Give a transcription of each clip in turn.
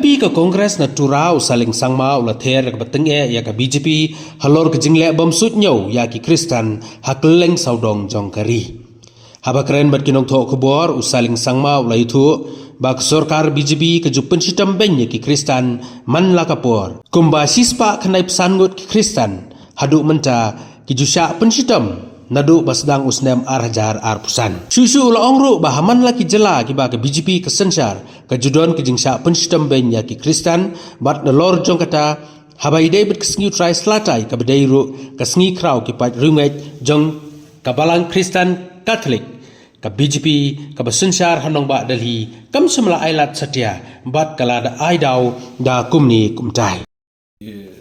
MP ka Congress na turau saling sangma ula ther ka bateng ya ka BJP halor ka jingle bom sut nyau ya ki Kristan hakleng saudong jong kari. Haba keren bat kinong tho khobor usaling sangma ula itu bak Sorkar BJP ka jupen sitam ben ya ki Kristan man la kapor. Kumba sispa khanai pesangut ki Kristan hadu menta ki jusha pensitam nadu basdang usnem arhajar arpusan. Susu ula ongru bahaman laki jela ki ba ke BJP ke sensar ke judon ke jingsa pensistem ben ya ki Kristan bat nelor jong kata habai dei bet kesngi try Slatlai ke bedai ru kesngi krau ki pat runget jong kabalang Kristan Katholik ke BJP ke besensar hanong ba Delhi kam semla ailat setia bat kala da aidau da kumni kumtai.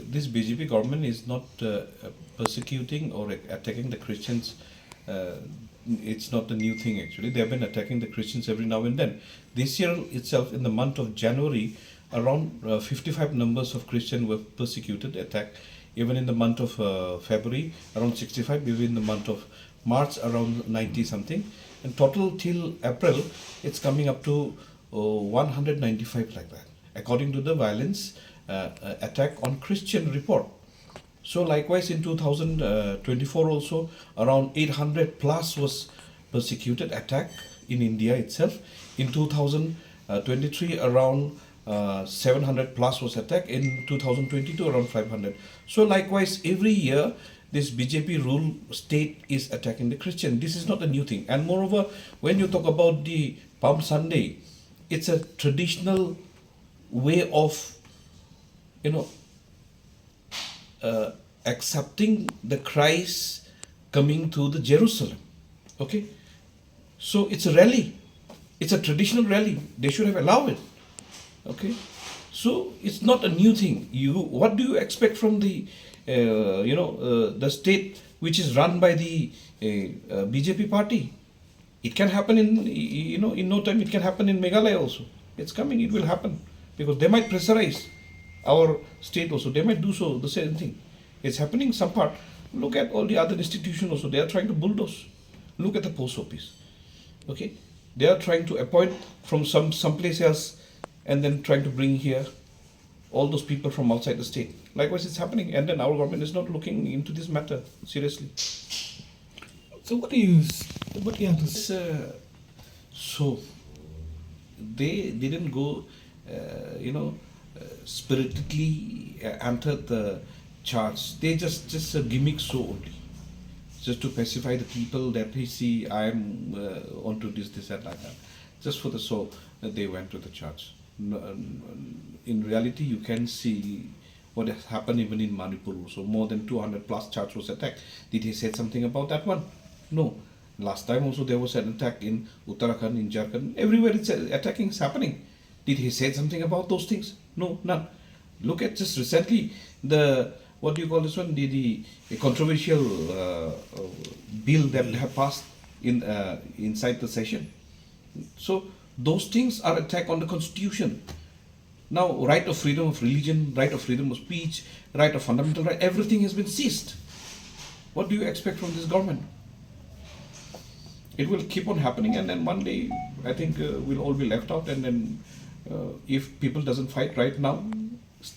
This BJP government is not persecuting or attacking the Christians. It's not a new thing actually. They have been attacking the Christians every now and then. This year itself, in the month of January, around 55 numbers of Christians were persecuted, attacked. Even in the month of February, around 65. Even in the month of March, around 90 something. And total till April, it's coming up to 195 like that. According to the violence attack on Christian report. So likewise in 2024 also around 800 plus was persecuted attack in India itself. In 2023 around 700 plus was attack. In 2022 around 500. So likewise every year this BJP rule state is attacking the Christian. This is not a new thing. And moreover, when you talk about the Palm Sunday, it's a traditional way of accepting the Christ coming to the Jerusalem. Okay, so it's a rally. It's a traditional rally. They should have allowed it. Okay, so it's not a new thing. What do you expect from the the state which is run by the BJP party? It can happen in no time. It can happen in Meghalaya also. It's coming. It will happen because they might pressurize our state also. They might do so, the same thing. It's happening in some part. Look at all the other institutions also. They are trying to bulldoze. Look at the post office. Okay, they are trying to appoint from someplace else and then trying to bring here all those people from outside the state. Likewise, it's happening, and then our government is not looking into this matter seriously. So what do you have to say? So they didn't go, spiritedly enter the charge. They just a gimmick so only, just to pacify the people that they see I'm onto this and like that. Just for the show that they went to the church. In reality, you can see what has happened even in Manipur. So more than 200 plus church was attacked. Did he say something about that one? No. Last time also there was an attack in Uttarakhand, in Jharkhand. Everywhere it's attacking is happening. Did he say something about those things? No, none. Look at just recently the what do you call this one? The controversial bill that have passed in inside the session. So those things are attack on the constitution. Now, right of freedom of religion, right of freedom of speech, right of fundamental right, everything has been seized. What do you expect from this government? It will keep on happening, and then one day I think we'll all be left out, and then if people doesn't fight right now,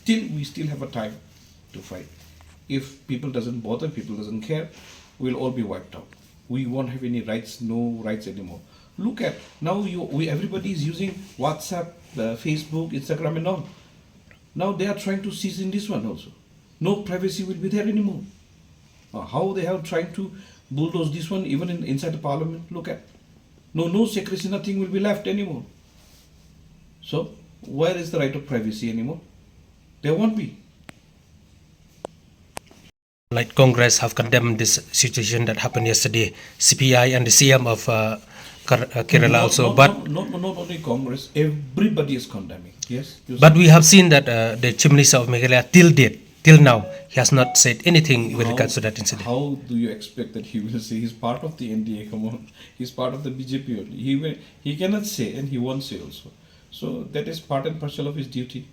we still have a time to fight. If people doesn't bother, people doesn't care, we'll all be wiped out. We won't have any rights, no rights anymore. Look at now, everybody is using WhatsApp, Facebook, Instagram, and all. Now they are trying to seize in this one also. No privacy will be there anymore. How they are trying to bulldoze this one even inside the parliament. Look at no secrecy, nothing will be left anymore. So where is the right of privacy anymore? There won't be. Like Congress have condemned this situation that happened yesterday. CPI and the CM of Kerala also. But not only Congress, everybody is condemning. Yes. But we have seen that the Chief Minister of Meghalaya till now, he has not said anything with regards to that incident. How do you expect that he will say? He's part of the NDA. Come on, he's part of the BJP only. He cannot say, and he won't say also. So that is part and parcel of his duty.